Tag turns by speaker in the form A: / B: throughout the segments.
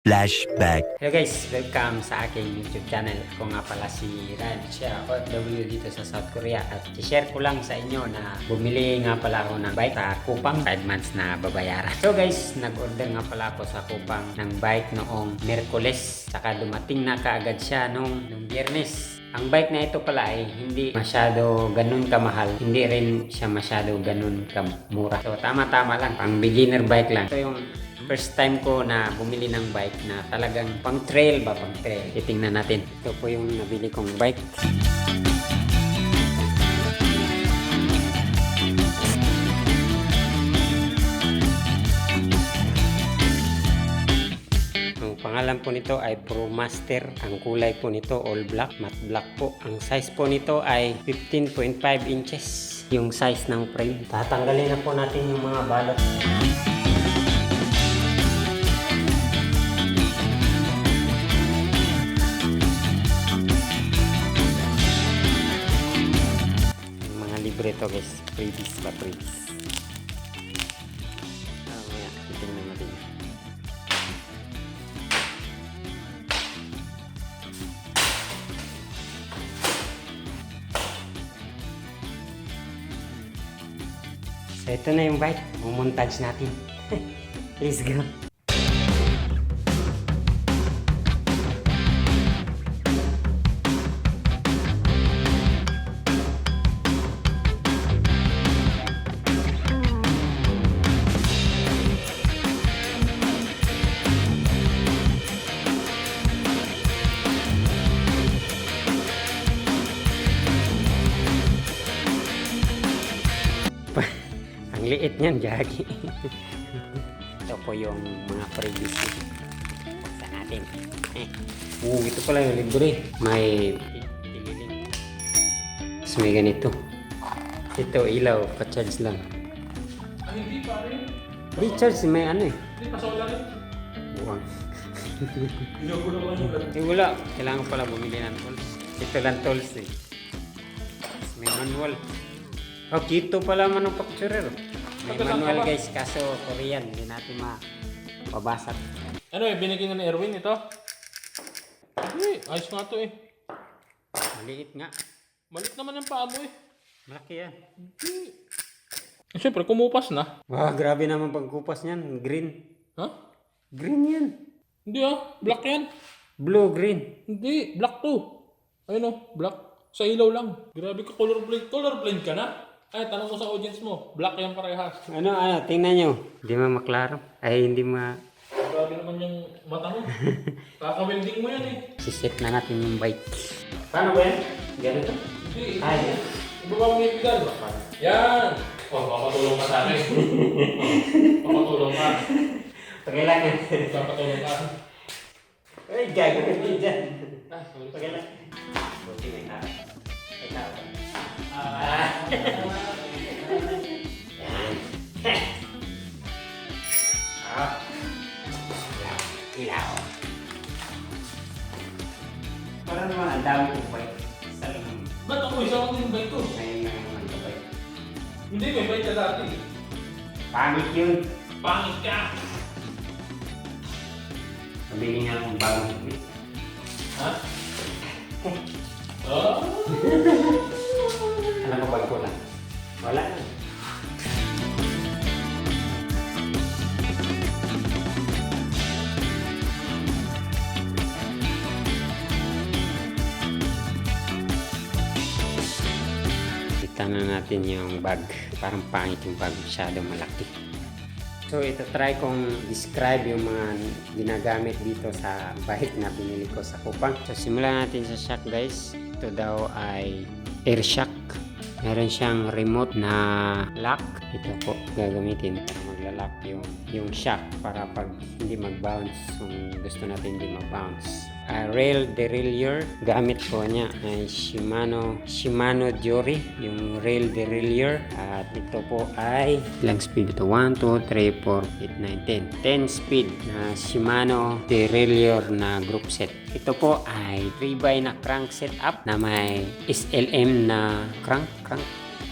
A: Flashback.
B: Hello guys, welcome sa aking YouTube channel. Ako nga pala si Ryan Share, OFW dito sa South Korea. At i-share ko lang sa inyo na bumili nga pala ako ng bike sa Kupang, 5 months na babayaran. So guys, nag-order nga pala ako sa Kupang ng bike noong Miyerkules. Saka dumating na kaagad siya nung Biyernes. Ang bike na ito pala ay hindi masyado ganun kamahal. Hindi rin siya masyado ganun kamura. So tama-tama lang, pang beginner bike lang. Ito yung first time ko na bumili ng bike na talagang pang trail ba, pang trail. Titingnan natin. Ito po yung nabili kong bike. Ang pangalan po nito ay Pro Master. Ang kulay po nito all black, matte black po. Ang size po nito ay 15.5 inches. Yung size ng frame. Tatanggalin na po natin yung mga balot. Libre to guys, freebies ba, freebies. Mamaya, titingnan natin. So ito na yung bike, bumontage natin. Let's go. Ang liit niyan, Jackie. Ito po yung mga previous. Buksan natin. Ito pala yung libre. May tililing. Tapos may ganito. Ito, ilaw. Pa-charge lang.
C: Hindi pa rin.
B: Recharge, may ano eh.
C: Hindi pa solar rin.
B: Buwang.
C: Inugulo ko yung lag.
B: Wala. Kailangan pala bumili ng tools. Ito lang tools eh. Tapos may manual. Oh, Kito pala manufacturer. May manual guys, kaso Korean. Hindi natin mapabasa.
C: Ano eh, binigyan na ni Erwin ito? Hindi, ayos nga ito eh.
B: Maliit nga.
C: Malit naman ang paa mo eh.
B: Malaki yan.
C: Hindi. Siyempre, kumupas na.
B: Wow, grabe naman pagkupas niyan. Green.
C: Ha?
B: Green yan.
C: Hindi ah, black yan.
B: Blue, green.
C: Hindi, black to. Ayun oh, black. Sa ilaw lang. Grabe ka, colorblind. Colorblind ka na? Ay, tanong ko sa audience mo. Black yan parehas.
B: Ano, tingnan nyo. Hindi maklaro. Ay, hindi
C: Grabe naman yung mata mo. Kaka-welding mo yan eh.
B: siset na natin yung bike. Paano ba yan? Ganito?
C: Hindi.
B: Ay, yan.
C: Ibaba mo yung pedal. Yan. Oh, papatulong ka sa akin. Papatulong ka.
B: Pagkailangan.
C: Papatulong ka.
B: Ay, gagawin din dyan.
C: Ah, sorry.
B: Pagkailangan. Buti may tao. May tao. Ilaw. Parang naman ang dami kong bike. Saling
C: Ba't ako isa lang yung bike ko?
B: ngayon na naman ito bike.
C: Hindi, may bike ka dati.
B: Pangit yun.
C: Pangit ka!
B: Pabili nga akong bagong bike.
C: Ha? Oh?
B: Alam ko bike ko lang. Wala na. Kita na natin yung bag. Parang pangit yung bag. Masyadong malaki. So ito try kong describe yung mga ginagamit dito sa bike na binili ko sa Kupang. So simulan natin sa shock guys. Ito daw ay air shock. Meron siyang remote na lock. Ito po gagamitin para magla-lock yung shock para pag hindi mag-bounce. Kung gusto natin hindi mag-bounce. Rail derailleur. Gamit po niya ay Shimano Jory. Yung rail derailleur. At ito po ay ilang speed ito? 1, 2, 3, 4, 8, 9, 10. 10 speed na Shimano derailleur na group set. Ito po ay 3x na crank setup na may SLM na crank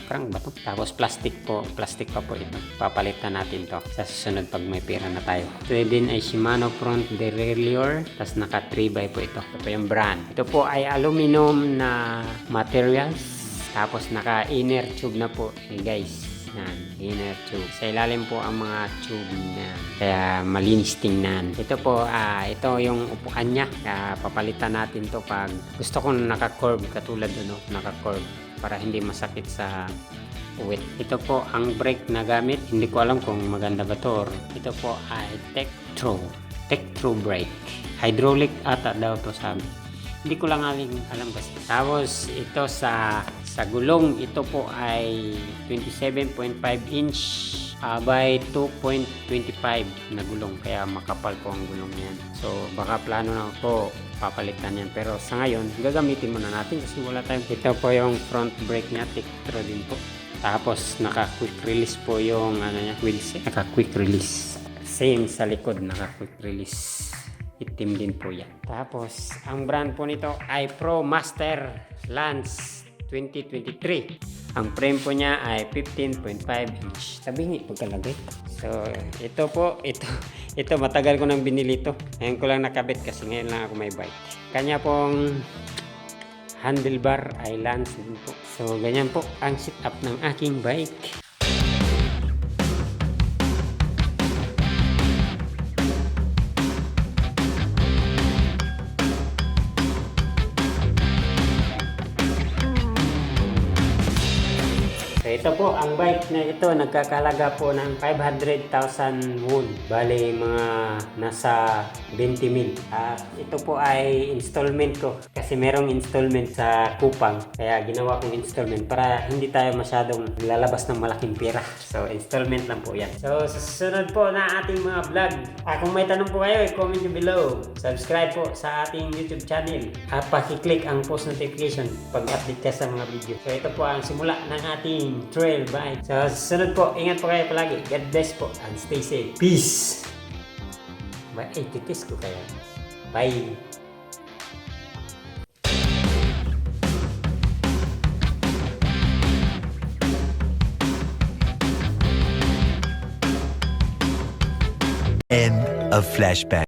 B: crank ba to? Tapos plastic pa po ito. Papalitan natin to sa susunod pag may pera na tayo. Ito din ay Shimano front derailleur, tapos naka 3x po ito. Ito po yung brand. Ito po ay aluminum na materials, tapos naka inner tube na po guys. Yan, inner tube. Sa ilalim po ang mga tube na kaya malinis tingnan. Ito po, ito yung upuan niya. Kaya papalitan natin to pag gusto kong naka-curve katulad no, naka-curve para hindi masakit sa uwit. Ito po ang brake na gamit. Hindi ko alam kung maganda ba to. Ito po ay Tektro brake. Hydraulic ata daw to sabi. Hindi ko lang alam kasi. Tapos ito sa gulong, ito po ay 27.5 inch by 2.25 na gulong. Kaya makapal po ang gulong yan. So baka plano na po papalitan yan. Pero sa ngayon, gagamitin muna natin kasi wala tayong. Ito po yung front brake niya, Tektro din po. Tapos naka quick release po yung wheels. Naka quick release. Same sa likod, naka quick release. Itim din po yan. Tapos, ang brand po nito ay Pro Master Lance 2023. Ang frame po niya ay 15.5 inch. Tabingi pagkalagay. So, ito po, ito matagal ko nang binili ito. Ngayon ko lang nakabit kasi ngayon lang ako may bike. Kanya pong handlebar ay Lance din po. So, ganyan po ang setup ng aking bike. So, ito po, ang bike na ito nagkakalaga po ng 500,000 won. Bale, mga nasa 20 mil. At ito po ay installment ko. Kasi merong installment sa Kupang. Kaya ginawa kong installment para hindi tayo masyadong lalabas ng malaking pera. So, installment lang po yan. So, sa susunod po na ating mga vlog. Kung may tanong po kayo, i-comment nyo below. Subscribe po sa ating YouTube channel. At pakiclick ang post notification pag-update ka sa mga video. So, ito po ang simula ng ating trail bike. So, susunod po, ingat po kayo palagi. God bless po and stay safe. Peace! Titis ko kaya. Bye!
A: End of flashback.